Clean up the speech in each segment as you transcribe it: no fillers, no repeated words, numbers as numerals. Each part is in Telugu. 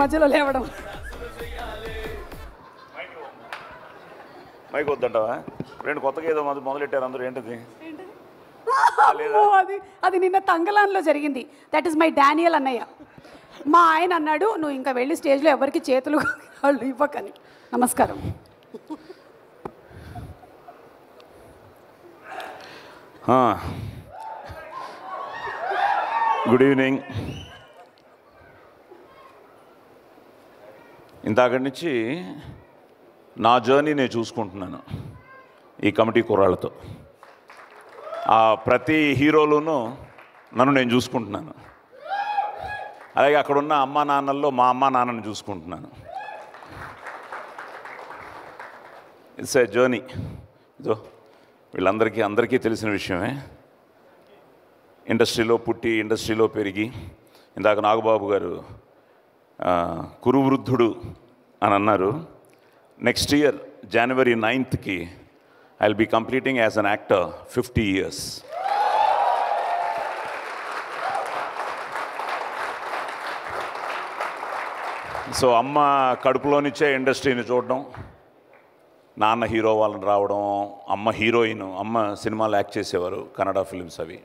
మధ్యలో లేవడం. మైక్ వద్దంటావా? రెండు కొత్తగా ఏదో మొదలెట్టారు అందరూ. ఏంటిది? అది నిన్న తంగలాన్లో జరిగింది. దట్ ఈస్ మై డానియల్ అన్నయ్య. మా ఆయన అన్నాడు, నువ్వు ఇంకా వెళ్ళి స్టేజ్లో ఎవరికి చేతులు వాళ్ళు ఇవ్వకని. నమస్కారం. Good evening. ఇంతకటి నుంచి నా జర్నీ నేను చూసుకుంటున్నాను ఈ కమిటీ కుర్రాళ్ళతో. ప్రతి హీరోలోనూ నన్ను నేను చూసుకుంటున్నాను. అలాగే అక్కడున్న అమ్మా నాన్నల్లో మా అమ్మా నాన్నని చూసుకుంటున్నాను. It's a journey. ఇదో అందరికీ తెలిసిన విషయమే. ఇండస్ట్రీలో పుట్టి ఇండస్ట్రీలో పెరిగి, ఇందాక నాగబాబు గారు కురువృద్ధుడు అని అన్నారు. Next year January 9th I'll be completing as an actor 50 years. So అమ్మ కడుపులోనిచ్చే ఇండస్ట్రీని చూడడం, నాన్న హీరో వాళ్ళని రావడం, అమ్మ హీరోయిన్, అమ్మ సినిమాలు యాక్ట్ చేసేవారు, కన్నడ ఫిల్మ్స్ అవి.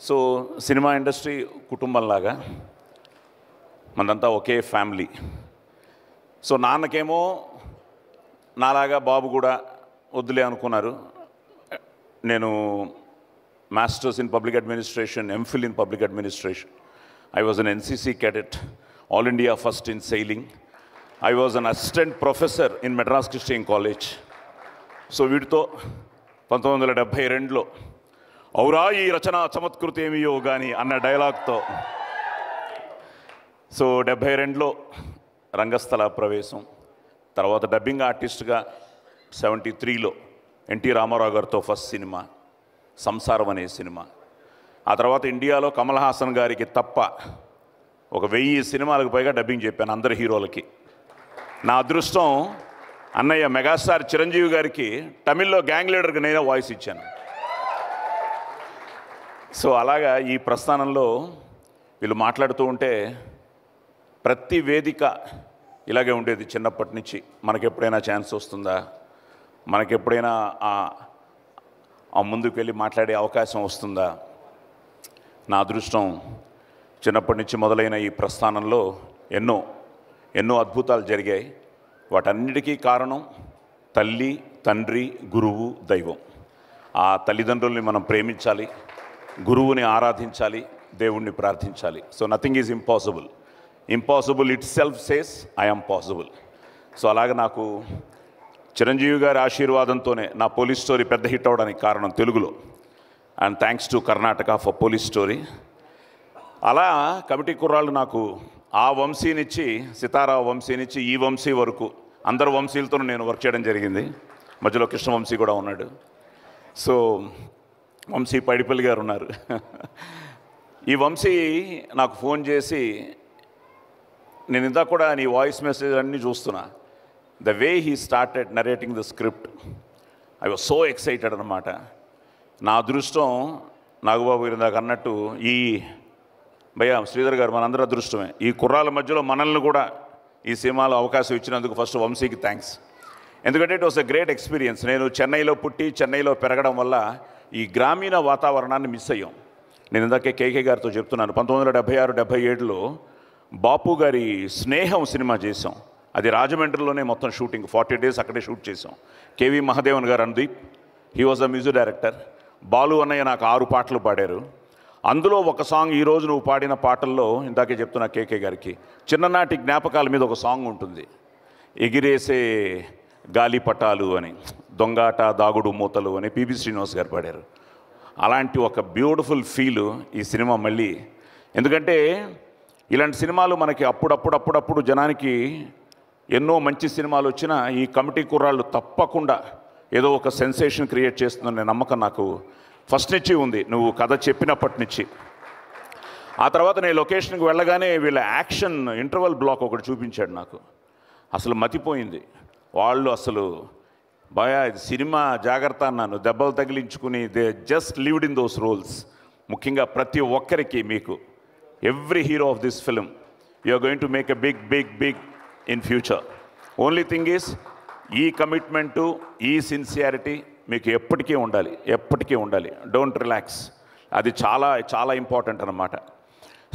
సో సినిమా ఇండస్ట్రీ కుటుంబంలాగా మనదంతా ఒకే ఫ్యామిలీ. సో నాన్నకేమో నాలాగా బాబు కూడా వద్దులే అనుకున్నారు. నేను masters in public administration, MPhil in public administration. I was an NCC cadet, all India first in sailing. I was an assistant professor in Madras Christian college. So వీటితో 1972లో ఔరా ఈ రచన చమత్కృతి ఏమియో కానీ అన్న డైలాగ్తో సో 72లో రంగస్థల ప్రవేశం. తర్వాత డబ్బింగ్ ఆర్టిస్ట్గా 73లో ఎన్టీ రామారావు గారితో ఫస్ట్ సినిమా సంసారం అనే సినిమా. ఆ తర్వాత ఇండియాలో కమల్ హాసన్ గారికి తప్ప 1000 సినిమాలకు పైగా డబ్బింగ్ చెప్పాను అందరి హీరోలకి. నా అదృష్టం అన్నయ్య మెగాస్టార్ చిరంజీవి గారికి తమిళ్లో గ్యాంగ్ లీడర్కి నేనే వాయిస్ ఇచ్చాను. సో అలాగా ఈ ప్రస్థానంలో వీళ్ళు మాట్లాడుతూ ఉంటే ప్రతి వేదిక ఇలాగే ఉండేది చిన్నప్పటి నుంచి. మనకెప్పుడైనా ఛాన్స్ వస్తుందా, మనకెప్పుడైనా ఆ ముందుకు వెళ్ళి మాట్లాడే అవకాశం వస్తుందా. నా అదృష్టం చిన్నప్పటి నుంచి మొదలైన ఈ ప్రస్థానంలో ఎన్నో అద్భుతాలు జరిగాయి. వాటన్నిటికీ కారణం తల్లి, తండ్రి, గురువు, దైవం. ఆ తల్లిదండ్రుల్ని మనం ప్రేమించాలి, గురువుని ఆరాధించాలి, దేవుణ్ణి ప్రార్థించాలి. So nothing is impossible. Impossible it self says I am possible. So అలాగే నాకు చిరంజీవి గారి ఆశీర్వాదంతోనే నా పోలీస్ స్టోరీ పెద్ద హిట్ అవ్వడానికి కారణం తెలుగులో. And thanks to Karnataka for police story. అలా కమిటీ కుర్రాళ్ళు నాకు ఆ వంశీనిచ్చి, సితారా వంశీనిచ్చి ఈ వంశీ వరకు అందరు వంశీలతో నేను వర్క్ చేయడం జరిగింది. మధ్యలో కృష్ణవంశీ కూడా ఉన్నాడు. సో వంశీ పైడిపల్లి గారు ఉన్నారు. ఈ వంశీ నాకు ఫోన్ చేసి, నేను ఇందాక కూడా నీ వాయిస్ మెసేజ్ అన్నీ చూస్తున్నా, the way he started narrating the script, I was so excited అనమాట. నా అదృష్టం నాగబాబు గారు ఇందాక అన్నట్టు, ఈ భయ్యా శ్రీధర్ గారు మనందరూ అదృష్టమే. ఈ కుర్రాల మధ్యలో మనల్ని కూడా ఈ సినిమాలో అవకాశం ఇచ్చినందుకు ఫస్ట్ వంశీకి థ్యాంక్స్. ఎందుకంటే it was a great experience. నేను చెన్నైలో పుట్టి చెన్నైలో పెరగడం వల్ల ఈ గ్రామీణ వాతావరణాన్ని మిస్ అయ్యాం. నేను ఇందాకే కేకే గారితో చెప్తున్నాను, 1976-77లో బాపు గారి స్నేహం సినిమా చేసాం. అది రాజమండ్రిలోనే మొత్తం షూటింగ్, 40 days అక్కడే షూట్ చేసాం. కేవి మహాదేవన్ గారు Anudeep, he was a music director. Balu అన్నయ్య నాకు 6 పాటలు పాడారు. అందులో ఒక సాంగ్ ఈరోజు నువ్వు పాడిన పాటల్లో ఇందాకే చెప్తున్నా కేకే గారికి, చిన్ననాటి జ్ఞాపకాల మీద ఒక సాంగ్ ఉంటుంది, ఎగిరేసే గాలిపటాలు అని, దొంగాట దాగుడు మూతలు అని పిబి శ్రీనివాస్ గారు పాడారు. అలాంటి ఒక బ్యూటిఫుల్ ఫీలు ఈ సినిమా మళ్ళీ. ఎందుకంటే ఇలాంటి సినిమాలు మనకి అప్పుడప్పుడు జనానికి ఎన్నో మంచి సినిమాలు వచ్చినా ఈ కమిటీ కుర్రాళ్ళు తప్పకుండా ఏదో ఒక సెన్సేషన్ క్రియేట్ చేస్తుందనే నమ్మకం నాకు ఫస్ట్ నుంచి ఉంది, నువ్వు కథ చెప్పినప్పటి నుంచి. ఆ తర్వాత నేను లొకేషన్కి వెళ్ళగానే వీళ్ళ యాక్షన్ ఇంటర్వల్ బ్లాక్ ఒకటి చూపించాడు నాకు. అసలు మతిపోయింది. వాళ్ళు అసలు బాయా ఇది సినిమా జాగ్రత్త అన్నాను, దెబ్బలు తగిలించుకుని they just lived in those roles. ముఖ్యంగా ప్రతి ఒక్కరికి మీకు every hero of this film you are going to make a big in future. Only thing is ఈ కమిట్మెంటు, ఈ సిన్సియారిటీ మీకు ఎప్పటికీ ఉండాలి. Don't relax. అది చాలా చాలా ఇంపార్టెంట్ అన్నమాట.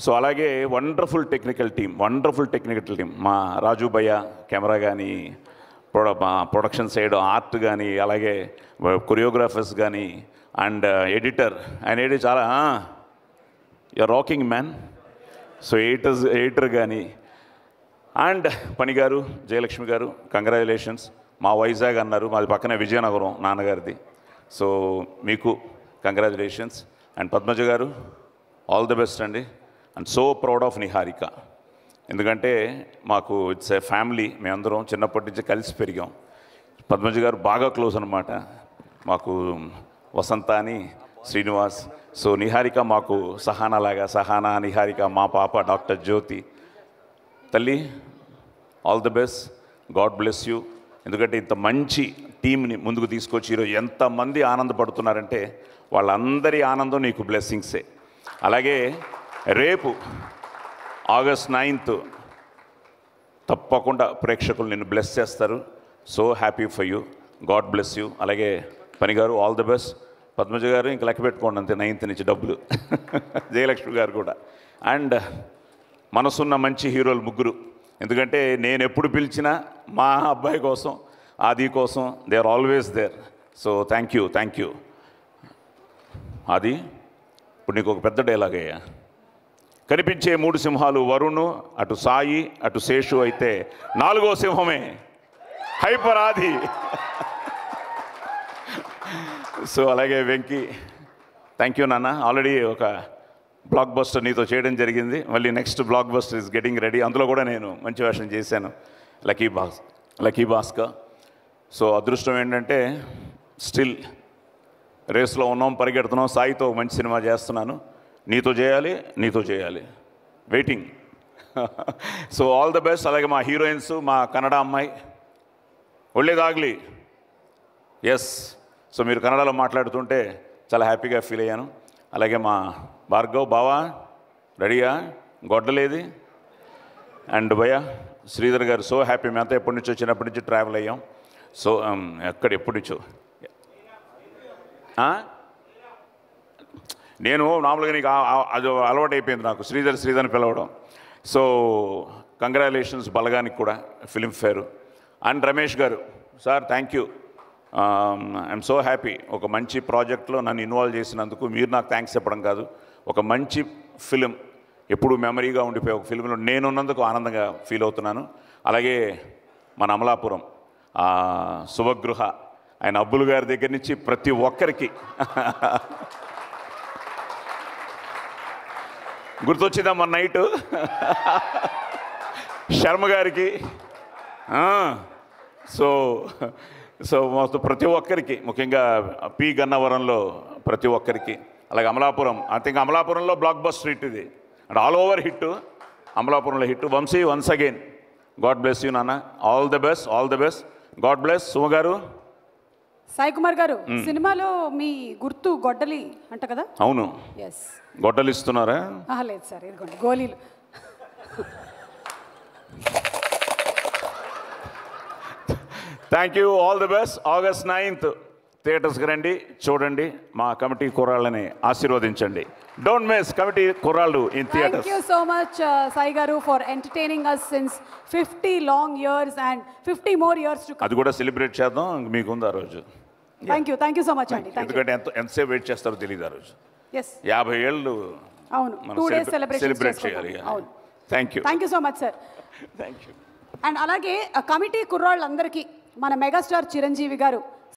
సో అలాగే వండర్ఫుల్ టెక్నికల్ టీమ్ మా రాజు భయ్య కెమెరా కానీ, ప్రొడక్షన్ సైడ్ ఆర్ట్ కానీ, అలాగే కొరియోగ్రాఫర్స్ కానీ, అండ్ ఎడిటర్ ఆయన చాలా you're rocking man. So editor కానీ, అండ్ పని గారు, జయలక్ష్మి గారు, కంగ్రాచులేషన్స్. మా వైజాగ్ అన్నారు, మాది పక్కనే విజయనగరం నాన్నగారిది. సో మీకు కంగ్రాచులేషన్స్. అండ్ పద్మజ గారు, ఆల్ ది బెస్ట్ అండి. And so proud of Niharika. ఎందుకంటే మాకు ఇట్స్ ఏ ఫ్యామిలీ, మేమందరం చిన్నప్పటి నుంచి కలిసి పెరిగాం. పద్మజ గారు బాగా క్లోజ్ అనమాట మాకు, వసంత అని, శ్రీనివాస్. సో నిహారిక మాకు సహానా నిహారిక మా పాప డాక్టర్ జ్యోతి. తల్లి all the best, God bless you. ఎందుకంటే ఇంత మంచి టీంని ముందుకు తీసుకొచ్చి ఈరోజు ఎంతమంది ఆనందపడుతున్నారంటే వాళ్ళందరి ఆనందం నీకు బ్లెస్సింగ్సే. అలాగే రేపు August 9th తప్పకుండా ప్రేక్షకులు నిన్ను బ్లెస్ చేస్తారు. So happy for you, God bless you. అలాగే పని గారు ఆల్ ది బెస్ట్. పద్మజ గారు ఇంక లెక్క పెట్టుకోండి అంతే, 9th నుంచి డబ్బులు. జయలక్ష్మి గారు కూడా. అండ్ మనసున్న మంచి హీరోలు ముగ్గురు. ఎందుకంటే నేను ఎప్పుడు పిలిచినా మా అబ్బాయి కోసం, ఆది కోసం they are always there. So thank you. అది ఇప్పుడు నీకు ఒక పెద్ద డైలాగ్ అయ్యా. కనిపించే 3 సింహాలు వరుణ్, అటు సాయి, అటు శేషు అయితే 4వ సింహమే హైపర్ ఆది. సో అలాగే వెంకీ, థ్యాంక్ యూ నాన్న. ఆల్రెడీ ఒక బ్లాక్ బస్టర్ నీతో చేయడం జరిగింది. మళ్ళీ next block buster is getting ready. అందులో కూడా నేను మంచి వేషం చేశాను, లక్కీ భాస్కర్. సో అదృష్టం ఏంటంటే స్టిల్ రేస్లో ఉన్నాం, పరిగెడుతున్నాం. సాయితో మంచి సినిమా చేస్తున్నాను. నీతో చేయాలి waiting. So all the best. అలాగే మా హీరోయిన్స్, మా కన్నడ అమ్మాయి ఒళ్ళేదాగ్లి, ఎస్. సో మీరు కన్నడలో మాట్లాడుతుంటే చాలా హ్యాపీగా ఫీల్ అయ్యాను. అలాగే మా భార్గవ్ బావా రెడీయా, గొడ్డలేది. అండ్ భయ్య శ్రీధర్ గారు, సో హ్యాపీ. మేమంతా ఎప్పటి నుంచో చిన్నప్పటి నుంచి ట్రావెల్ అయ్యాం. సో ఎప్పటి నుంచో నేను మామూలుగా నీకు అది అలవాటు అయిపోయింది నాకు, శ్రీధర్ని పిలవడం. సో కంగ్రాచులేషన్స్ బలగానికి కూడా, ఫిలింఫేర్. అండ్ రమేష్ గారు, sir thank you. I'm so happy. ఒక మంచి ప్రాజెక్ట్లో నన్ను ఇన్వాల్వ్ చేసినందుకు. మీరు నాకు థ్యాంక్స్ చెప్పడం కాదు, ఒక మంచి ఫిలిం ఎప్పుడు మెమరీగా ఉండిపోయే ఒక ఫిలింలో నేనున్నందుకు ఆనందంగా ఫీల్ అవుతున్నాను. అలాగే మన అమలాపురం శుభగృహ, ఆయన అబ్బులు గారి దగ్గర నుంచి ప్రతి ఒక్కరికి గుర్తొచ్చిందా మన నైటు, శర్మ గారికి. సో మొత్తం ప్రతి ఒక్కరికి, ముఖ్యంగా పి గన్నవరంలో ప్రతి ఒక్కరికి. అలాగే అమలాపురం, ఐ థింక్ అమలాపురంలో బ్లాక్ బస్టర్ హిట్ ఇది, అండ్ ఆల్ ఓవర్ హిట్ అమలాపురంలో hit. Vamsi once again God bless you నాన్న, all the best. God bless. Suma garu, Sai Kumar గారు, సినిమాలో మీ గుర్తు గొడ్డలి అంట కదా? అవును. ఎస్. గొడ్డలు ఇస్తున్నారా? లేదు సార్, ఇదిగోండి గోళీలు. Thank you, all the best. August 9th థియేటర్స్కి రండి, చూడండి, మా కమిటీ కుర్రాళ్ళని ఆశీర్వదించండి. డోంట్ మిస్ కమిటీ కుర్రాళ్ళు in theatres. Thank you so much Sai గారు for entertaining us since 50 long years and 50 more years to come. అది కూడా సెలబ్రేట్ చేద్దాం, మీకు ఉంది ఆ రోజు. థ్యాంక్ యూ సో మచ్ అండి. ఎందుకంటే ఎంతసేపు వెయిట్ చేస్తారో తెలియదు ఆ రోజు. 50 ఏళ్ళు అవును, 2 days సెలబ్రేట్ చేయాలి. Thank you so much sir. Thank you. And అలాగే కమిటీ కుర్రాళ్ళందరికీ మన మెగాస్టార్ చిరంజీవి గారు